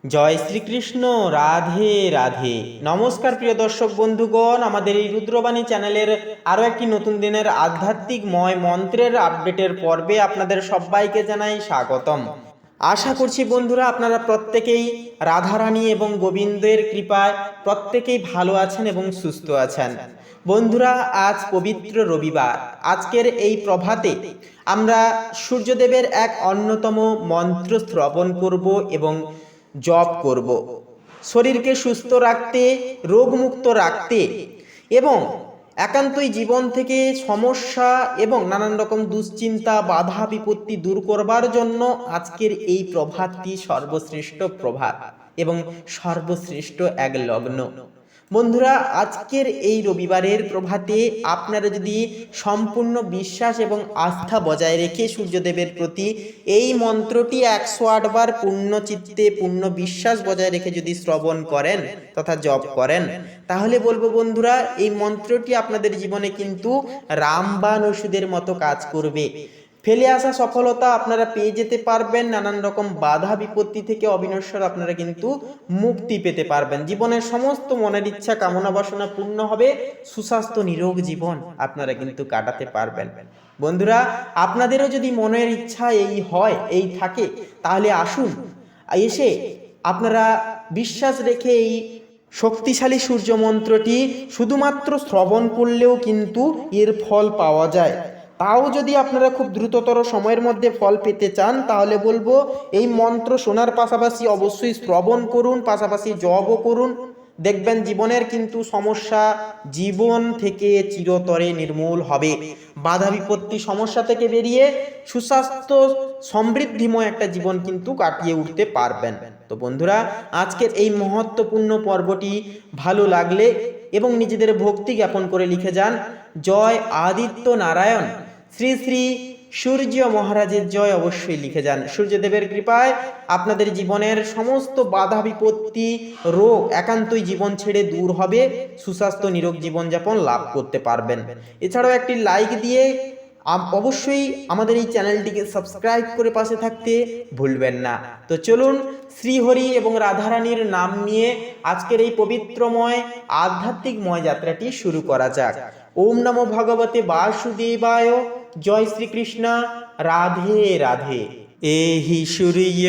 জয় শ্রীকৃষ্ণ। রাধে রাধে। নমস্কার প্রিয় দর্শক বন্ধুগণ, আমাদের এই রুদ্রবাণী চ্যানেলের আরও একটি নতুন দিনের আধ্যাত্মিকময় মন্ত্রের আপডেটের পর্বে আপনাদের সবাইকে জানাই স্বাগতম। আশা করছি বন্ধুরা আপনারা প্রত্যেকেই রাধারানী এবং গোবিন্দের কৃপায় প্রত্যেকেই ভালো আছেন এবং সুস্থ আছেন। বন্ধুরা, আজ পবিত্র রবিবার। আজকের এই প্রভাতে আমরা সূর্যদেবের এক অন্যতম মন্ত্র শ্রবণ করব এবং জপ করব। শরীরকে সুস্থ রাখতে, রোগমুক্ত রাখতে এবং একান্তই জীবন থেকে সমস্যা এবং নানান রকম দুশ্চিন্তা, বাধা বিপত্তি দূর করবার জন্য আজকের এই প্রভাতটি সর্বশ্রেষ্ঠ প্রভাত এবং সর্বশ্রেষ্ঠ এক লগ্ন। বন্ধুরা, আজকের এই রবিবারের প্রভাতে আপনারা যদি সম্পূর্ণ বিশ্বাস এবং আস্থা বজায় রেখে সূর্যদেবের প্রতি এই মন্ত্রটি 108 বার পূর্ণ চিত্তে, পূর্ণ বিশ্বাস বজায় রেখে যদি শ্রবণ করেন তথা জপ করেন, তাহলে বলবো বন্ধুরা, এই মন্ত্রটি আপনাদের জীবনে কিন্তু রামবাণ ওষুধের মতো কাজ করবে। ফেলে আসা সফলতা আপনারা পেয়ে যেতে পারবেন, নানান রকম বাধা বিপত্তি থেকে অবিনশ্বর আপনারা কিন্তু মুক্তি পেতে পারবেন। জীবনের সমস্ত মনের ইচ্ছা, কামনা বাসনা পূর্ণ হবে, সুস্বাস্থ্য নিরোগ জীবন আপনারা কিন্তু কাটাতে পারবেন। বন্ধুরা, আপনাদেরও যদি মনের ইচ্ছা এই থাকে, তাহলে আসুন, এসে আপনারা বিশ্বাস রেখে এই শক্তিশালী সূর্য মন্ত্রটি শুধুমাত্র শ্রবণ করলেও কিন্তু এর ফল পাওয়া যায়। তাও যদি আপনারা খুব দ্রুততর সময়ের মধ্যে ফল পেতে চান, তাহলে বলবো এই মন্ত্র শোনার পাশাপাশি অবশ্যই শ্রবণ করুন, পাশাপাশি জপও করুন। দেখবেন জীবনের কিন্তু সমস্যা জীবন থেকে চিরতরে নির্মূল হবে। বাধা বিপত্তি সমস্যা থেকে বেরিয়ে সুস্বাস্থ্য সমৃদ্ধিময় একটা জীবন কিন্তু কাটিয়ে উঠতে পারবেন। তো বন্ধুরা, আজকের এই মহত্বপূর্ণ পর্বটি ভালো লাগলে এবং নিজেদের ভক্তি জ্ঞাপন করে লিখে যান, জয় আদিত্য নারায়ণ শ্রী শ্রী সূর্য মহারাজের জয় অবশ্যই লিখে যান। সূর্যদেবের কৃপায় আপনাদের জীবনের সমস্ত বাধা বিপত্তি, রোগ একান্তই জীবন ছেড়ে দূর হবে, সুস্বাস্থ্য নিরোগ জীবনযাপন লাভ করতে পারবেন। এছাড়াও একটি লাইক দিয়ে অবশ্যই আমাদের এই চ্যানেলটিকে সাবস্ক্রাইব করে পাশে থাকতে ভুলবেন না। তো চলুন, শ্রীহরি এবং রাধারানীর নাম নিয়ে আজকের এই পবিত্রময় আধ্যাত্মিকময় যাত্রাটি শুরু করা যাক। ওম নমো ভগবতে বাসুদেবায়। জয় শ্রীকৃষ্ণ। রাধে রাধে। এহি সূর্য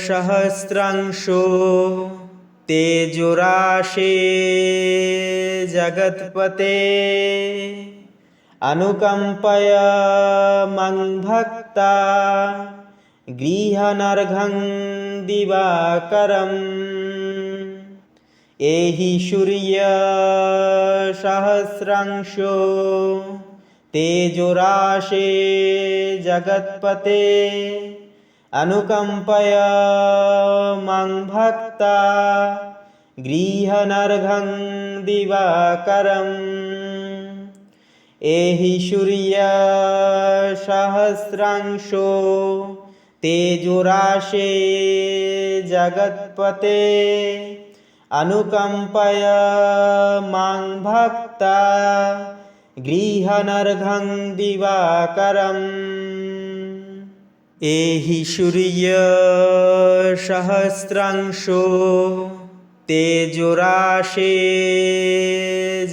সহস্রাংশো তেজোরাশে জগৎপতে অনুকম্পয় মং ভক্তা গৃহনর্ঘং দিবাকরম। এহি সূর্য সহস্রাংশো তেজোরাশে জগৎপতে অনুকম্পয় মং ভক্তা গৃহনর্ঘং দিবাকরম। এহি সূর্য সহস্রাংশো তেজোরাশে জগৎপতে অনুকম্পয় মং ভক্তা গৃহনর্ঘং দিবাকরম। এহি সূর্য সহস্রাংশো তেজোরাশে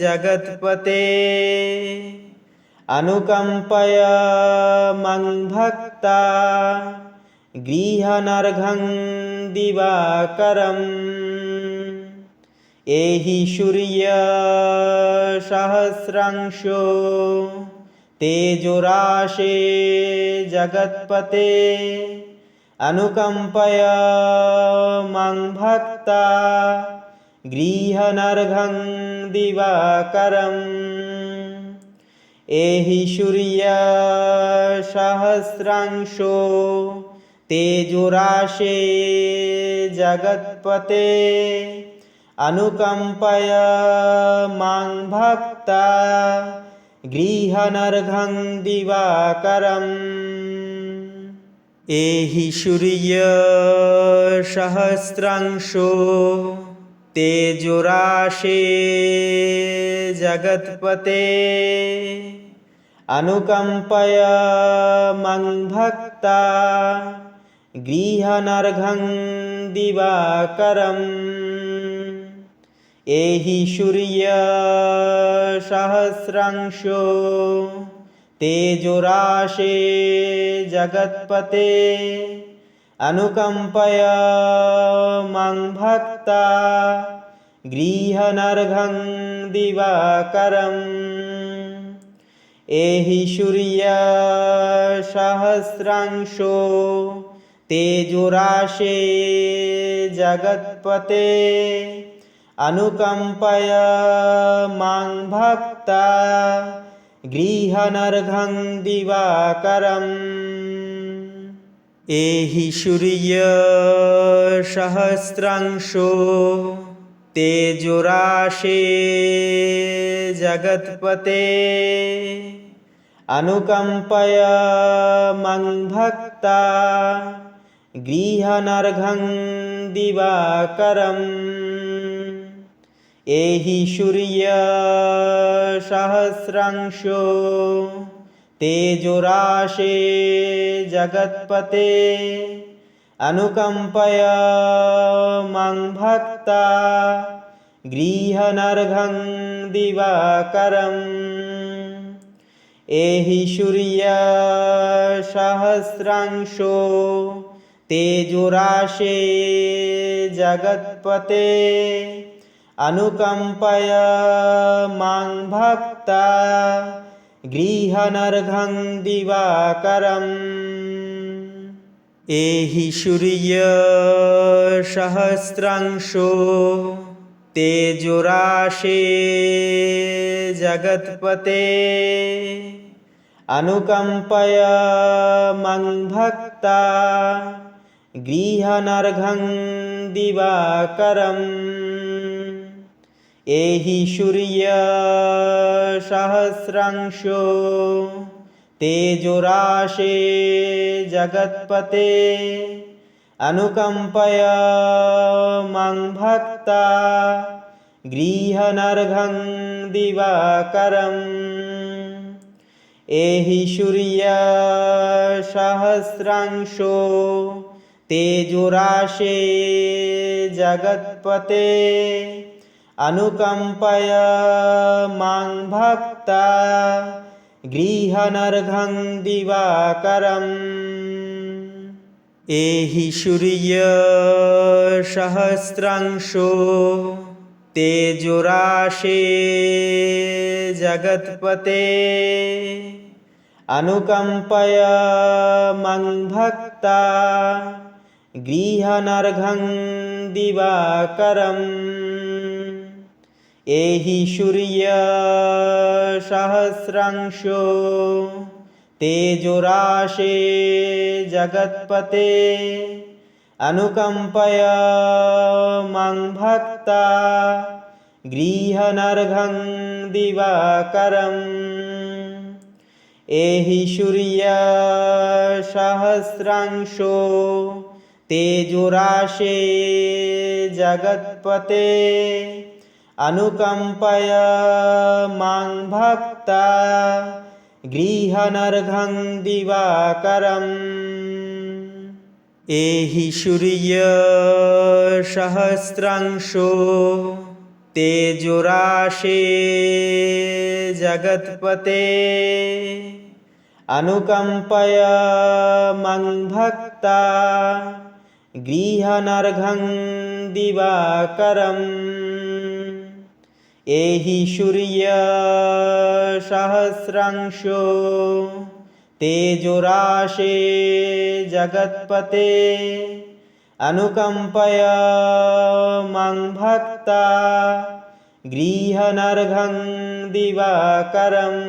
জগৎপতে অনুকম্পয় মং ভক্তা গৃহনর্ঘং দিবাকরম। এহি সূর্য সহস্রাংশো তেজোরাশে জগৎপতে অনুকম্পয় মং ভক্তা গৃহনর্ঘং দিবাকরম। এহি সূর্য সহস্রাংশো তেজোরাশে জগৎপতে অনুকম্পয় মং ভক্তা গৃহনর্ঘং দিবাকরম। এহি সূর্য সহস্রাংশো তেজোরাশে জগৎপতে অনুকম্পয় মং ভক্তা গৃহনর্ঘং दिवाकरम् एहि सूर्य सहस्रांशो तेजोराशे जगत्पते अनुकंपय मं भक्ता गृहनर्घं दिवाकरम् एहि सूर्य सहस्रांशो तेजोराशे जगत्पते अनुकंपय मं भक्ता गृहनर्घं दिवाकरम् एहि सूर्य सहस्रांशो तेजोराशे जगत्पते अनुकंपय मं भक्ता गृहनर्घं दिवाकरम् एहि सूर्य सहस्रांशो तेजोराशे जगत्पते अनुकंपय मं भक्ता गृहनर्घं दिवाकरम् एहि सूर्य सहस्रांशो तेजोराशे जगत्पते अनुकंपय मं भक्ता गृहनर्घं दिवाकरम् एहि सूर्य सहस्रांशो तेजोराशे जगत्पते अनुकंपय मं भक्ता गृहनर्घं दिवाकरम् एहि सूर्य सहस्रांशो तेजोराशे जगत्पते अनुकंपय मं भक्ता गृहनर्घं दिवाकरम् एहि सूर्य सहस्रांशो तेजोराशे जगत्पते अनुकंपय मं भक्ता गृहनर्घं दिवाकरम् एहि सूर्य सहस्रांशो तेजोराशे जगत्पते अनुकंपय मं भक्ता गृहनर्घं दिवाकरम् एहि सूर्य सहस्रांशो तेजोराशे जगत्पते अनुकंपय मं भक्ता गृहनर्घं दिवाकरम् एहि सूर्य सहस्रांशो तेजोराशे जगत्पते अनुकंपय मं भक्ता गृहनर्घं दिवाकरम् एहि सूर्य सहस्रांशो तेजोराशे जगत्पते अनुकंपय मं भक्ता गृहनर्घं दिवाकरम् एहि सूर्य सहस्रांशो तेजोराशे जगत्पते अनुकंपय मं भक्ता गृहनर्घं दिवाकरम्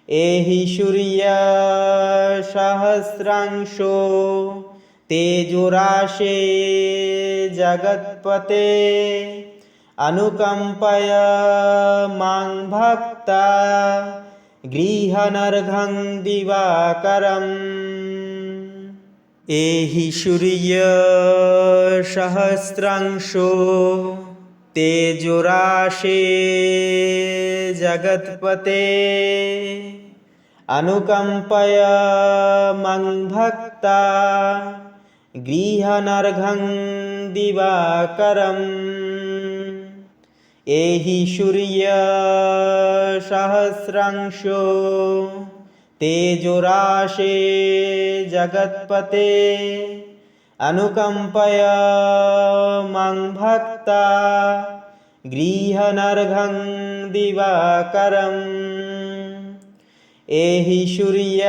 एहि सूर्य सहस्रांशो तेजोराशे जगत्पते अनुकंपय मं भक्ता गृहनर्घं दिवाकरम् एहि सूर्य सहस्रांशो तेजोराशे जगत्पते अनुकंपय मं भक्ता गृहनर्घं दिवाकरम् एहि सूर्यसहस्रांशो तेजोराशे जगत्पते अनुकंपय मं भक्ता गृहनर्घं दिवाकरम् एहि सूर्यसहस्रांशो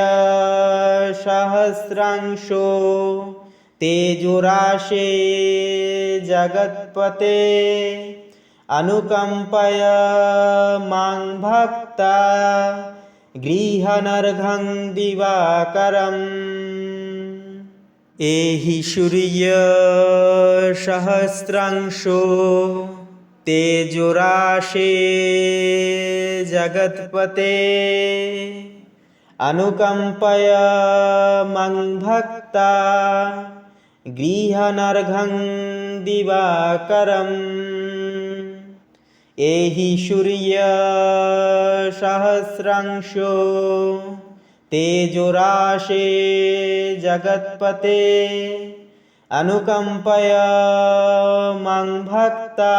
तेजोराशे जगत्पते अनुकंपय मं भक्ता गृहनर्घं दिवाकरम् एहि सूर्यसहस्रांशो तेजोराशे जगत्पते अनुकंपय मं भक्ता गृहनर्घं दिवाकरम् एहि सूर्यसहस्रांशो तेजोराशे जगत्पते अनुकंपय मं भक्ता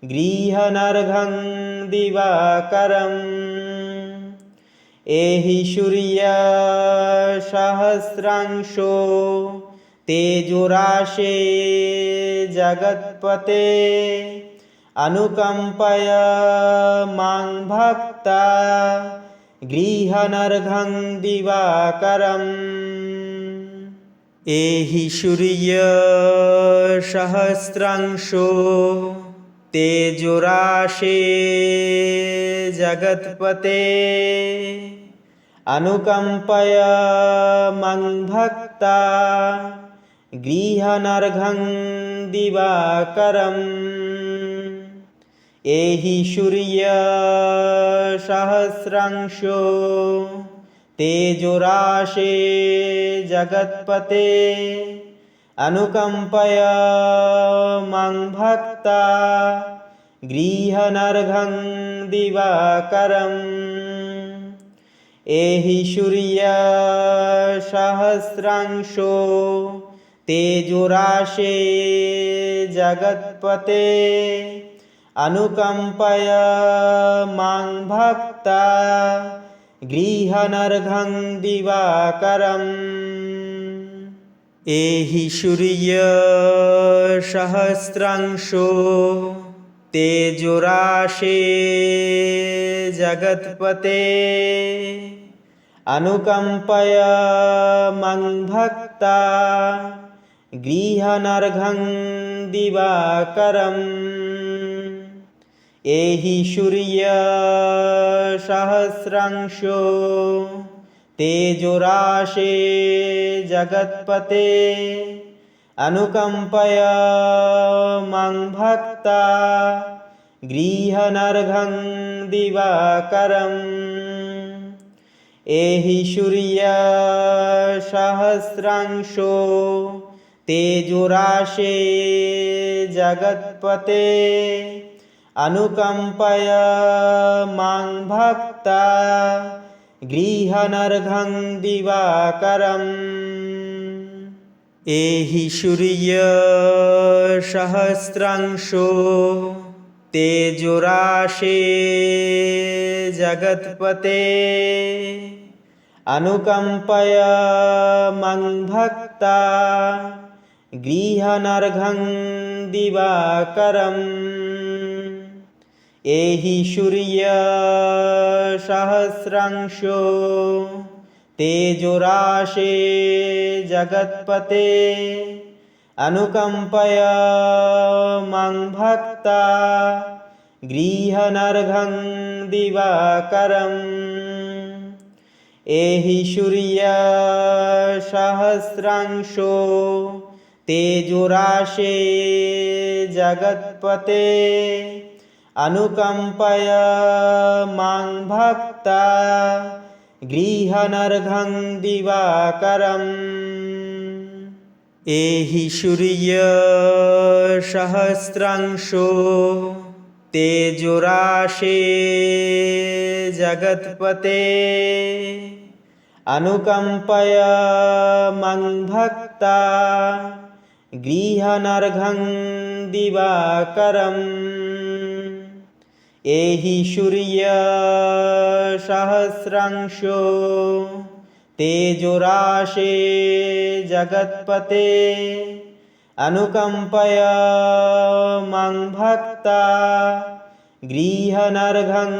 गृहनर्घं दिवाकरम् एहि सूर्यसहस्रांशो तेजोराशे जगत्पते अनुकंपय मं भक्ता गृहनर्घं दिवाकरम् एहि सूर्यसहस्रांशो तेजोराशे जगत्पते अनुकंपय मं भक्ता गृहनर्घं दिवाकरम् एहि सूर्यसहस्रांशो तेजोराशे जगत्पते अनुकंपय मं भक्ता गृहनर्घं दिवाकरम् एहि सूर्यसहस्रांशो तेजोराशे जगत्पते अनुकंपय मं भक्ता गृहनर्घं दिवाकरम् एहि सूर्यसहस्रांशो तेजोराशे जगत्पते अनुकंपय मं भक्ता गृहनर्घं दिवाकरम् एहि सूर्यसहस्रांशो तेजोराशे जगत्पते अनुकंपय मं भक्ता गृहनर्घं दिवाकरम् एहि सूर्यसहस्रांशो तेजोराशे जगत्पते अनुकंपय मं भक्ता गृहनर्घं दिवाकरम् एहि सूर्यसहस्रांशो तेजोराशे जगत्पते अनुकंपय मं भक्ता गृहनर्घं दिवाकरम् एहि सूर्यसहस्रांशो तेजोराशे जगत्पते अनुकंपय मं भक्ता गृहनर्घं दिवाकरम् एहि सूर्यसहस्रांशो तेजोराशे जगत्पते अनुकंपय मं भक्ता गृहनर्घं दिवाकरम् एहि सूर्यसहस्रांशो तेजोराशे जगत्पते अनुकंपय मं भक्ता भक्ता गृहनर्घं दिवाकरम् एहि सूर्य सहस्रांशो तेजोराशे जगत्पते अनुकंपय मं भक्ता गृहनर्घं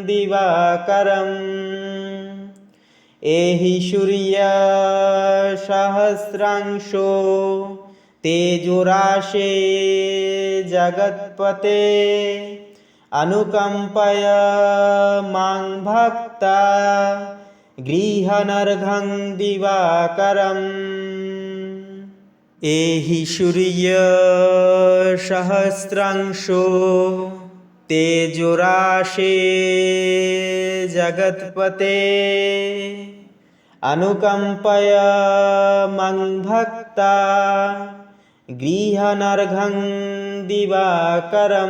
दिवाकरम् एहि सूर्य सहस्रांशो तेजोराशे जगत्पते अनुकंपय मं भक्ता गृहनर्घं दिवाकरम् एहि सूर्य सहस्रांशो तेजोराशे जगत्पते अनुकंपय मं भक्ता गृहनर्घं दिवाकरम्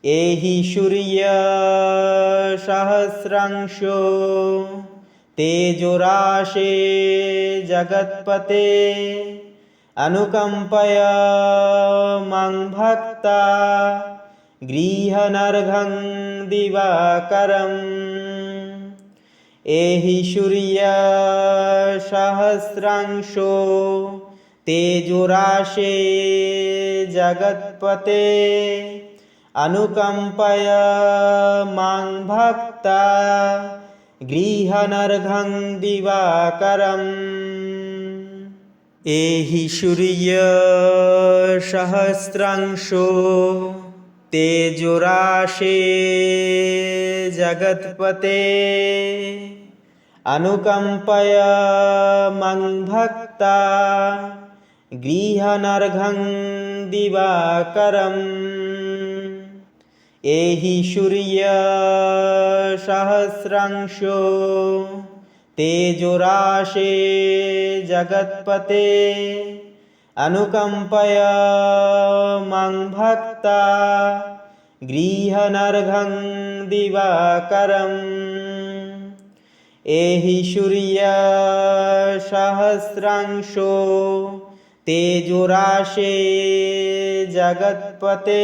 एहि सूर्य सहस्रांशो तेजोराशे जगत्पते अनुकंपय मं भक्ता गृहनर्घं दिवाकरम् एहि सूर्य सहस्रांशो तेजोराशे जगत्पते अनुकंपय मं भक्ता गृहनर्घं दिवाकरम् एहि सूर्य सहस्रांशो तेजोराशे जगत्पते अनुकंपय मं भक्ता गृहनर्घं दिवाकरम् एहि सूर्य सहस्रांशो तेजोराशे जगत्पते अनुकंपय मं भक्ता गृहनर्घं दिवाकरम् एहि सूर्य सहस्रांशो तेजोराशे जगत्पते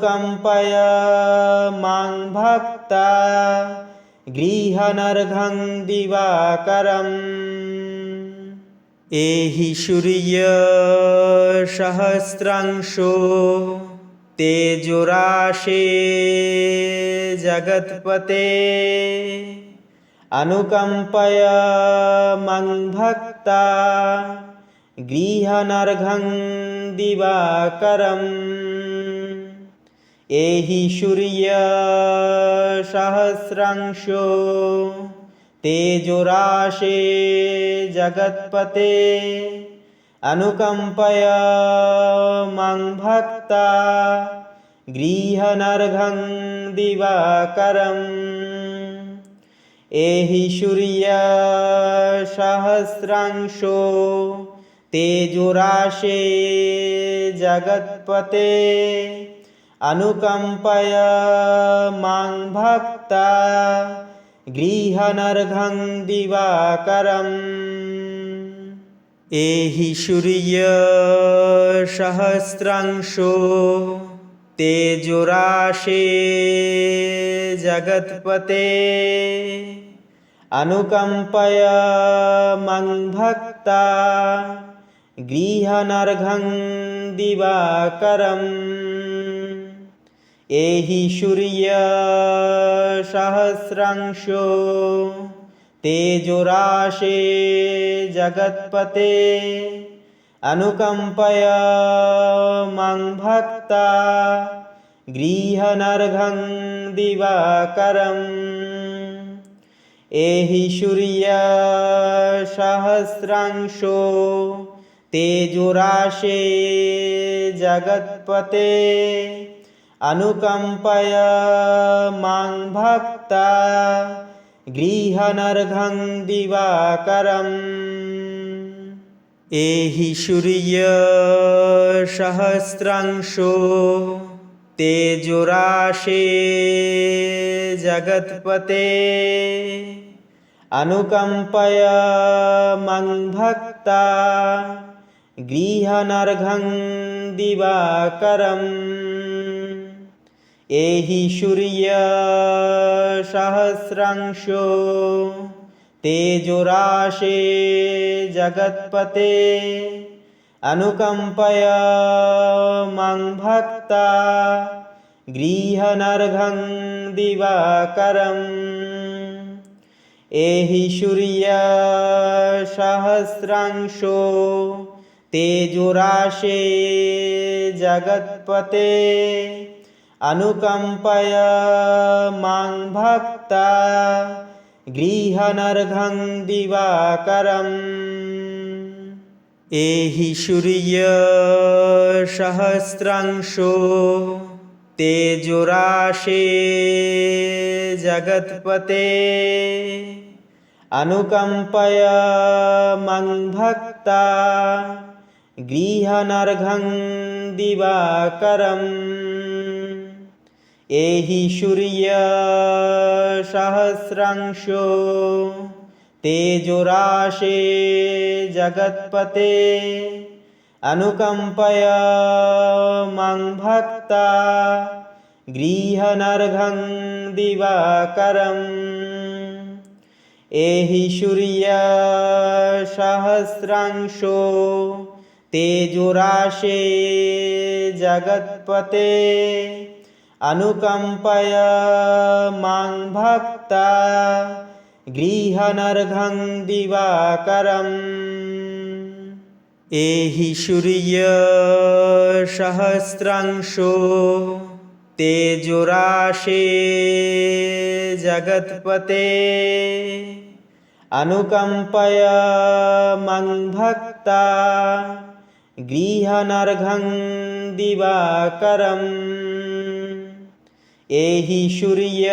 अनुकंपय मं भक्ता गृहनर्घं दिवाकरम् एहि सूर्य सहस्रांशो तेजोराशे जगत्पते अनुकंपय मं भक्ता गृहनर्घं दिवाकरम् एहि सूर्य सहस्रांशो तेजोराशे जगत्पते अनुकंपय मं भक्ता गृहनर्घं दिवाकरम् एहि सूर्य सहस्रांशो तेजोराशे जगत्पते अनुकंपय मं भक्ता गृहनर्घं दिवाकरम् एहि सूर्य सहस्रांशो तेजोराशे जगत्पते अनुकंपय मं भक्ता गृहनर्घं दिवाकरम् एहि सूर्य सहस्रांशो तेजोराशे जगत्पते अनुकंपय मं भक्ता गृहनर्घं दिवाकरम् एहि सूर्य सहस्रांशो तेजोराशे जगत्पते अनुकंपय मं भक्ता गृहनर्घं दिवाकरम् एहि सूर्य सहस्रांशो तेजोराशे जगत्पते अनुकंपया मं भक्ता गृहनर्घं दिवाकरम् एहि सूर्य सहस्रांशो तेजोराशे जगत्पते अनुकंपया मं भक्ता गृहनर्घं दिवाकरम् एहि सूर्य सहस्रांशो तेजोराशे जगत्पते अनुकंपया मं भक्ता गृहनर्घं दिवाकरम् एहि सूर्य सहस्रांशो तेजोराशे जगत्पते अनुकंपया मं भक्ता गृहनर्घं दिवाकरम् एहि सूर्य सहस्रांशो तेजोराशे जगत्पते अनुकंपया मं भक्ता गृहनर्घं दिवाकरम् एहि सूर्य सहस्रांशो तेजोराशे जगत्पते अनुकंपया मं भक्ता गृहनर्घं दिवाकरम् एहि सूर्य सहस्रांशो तेजोराशे जगत्पते अनुकंपया मं भक्ता गृहनर्घं दिवाकरम् एहि सूर्य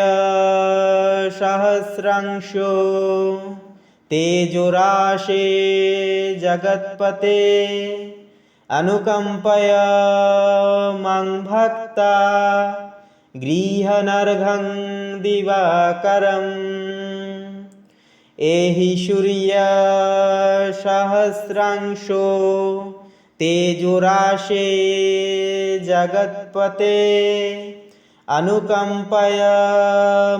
सहस्रांशो तेजोराशे जगत्पते अनुकंपया मं भक्ता गृहनर्घं दिवाकरम् एहि सूर्य सहस्रांशो तेजोराशे जगत्पते अनुकंपया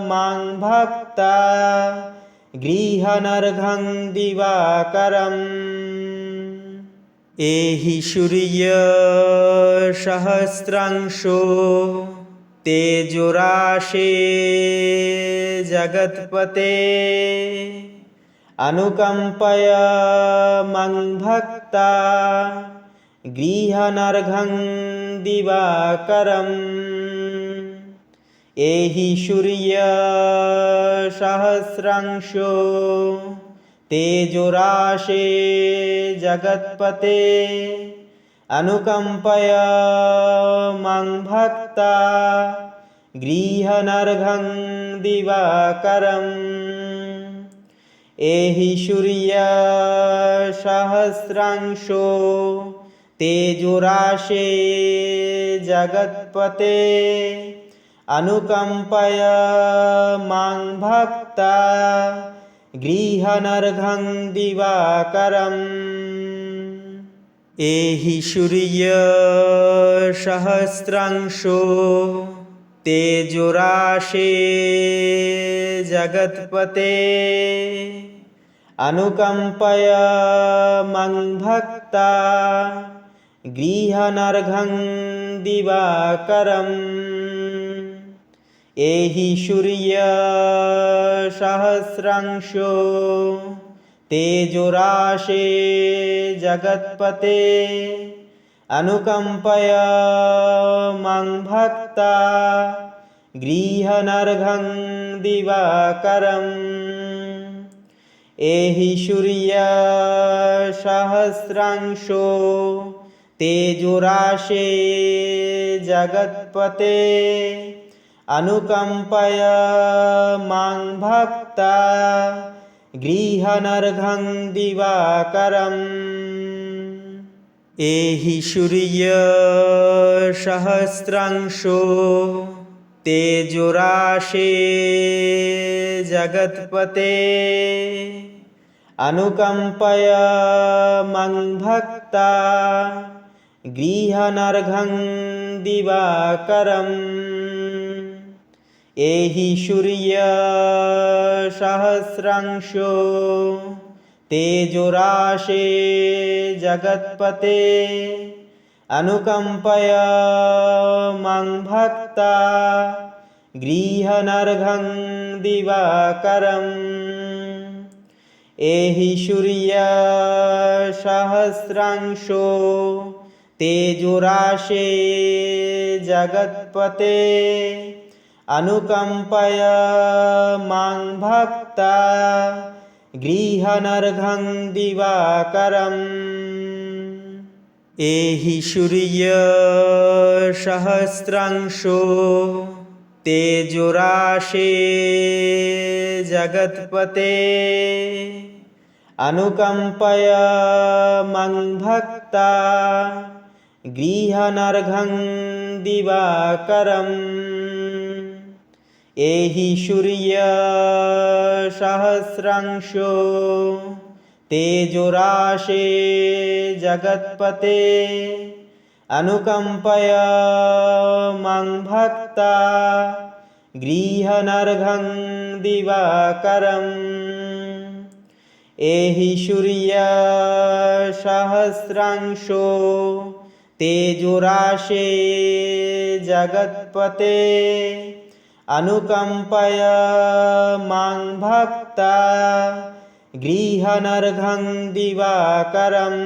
मं भक्ता गृहनर्घं दिवाकरम् एहि सूर्य सहस्रांशो तेजोराशे जगत्पते अनुकंपया मं भक्ता गृहनर्घं दिवाकरम् एहि सूर्य सहस्रांशो तेजोराशे जगत्पते अनुकंपया मं भक्ता गृहनर्घं दिवाकरम् एहि सूर्य सहस्रांशो तेजोराशे जगत्पते अनुकंपया मं भक्ता गृहनर्घं दिवाकरम् एहि सूर्य सहस्रांशो तेजोराशे जगत्पते अनुकंपया मं भक्ता गृहनर्घं दिवाकरम् एहि सूर्य सहस्रांशो तेजोराशे जगत्पते अनुकंपया मं भक्ता गृहनर्घं दिवाकरम् एहि सूर्य सहस्रांशो तेजोराशे जगत्पते अनुकंपया मं भक्ता गृहनर्घं दिवाकरम् एहि सूर्य सहस्रांशो तेजोराशे जगत्पते अनुकंपय मङ्भक्ता गृहनर्घं दिवाकरम् एहि सूर्य सहस्रांशो तेजोराशे जगत्पते अनुकंपय मङ्भक्ता गृहनर्घं दिवाकरम् एहि सूर्य सहस्रांशो तेजोराशे जगत्पते अनुकंपय मङ्भक्ता गृहनर्घं दिवाकरम् एहि सूर्य सहस्रांशो तेजोराशे जगत्पते अनुकंपय मङ्भक्ता गृहनर्घं दिवाकरम् एहि सूर्य सहस्रांशो तेजोराशे जगत्पते अनुकंपय मङ्भक्ता गृहनर्घं दिवाकरम् एहि सूर्य सहस्रांशो तेजोराशे जगत्पते अनुकंपय मङ्भक्ता गृहनर्घं दिवाकरम्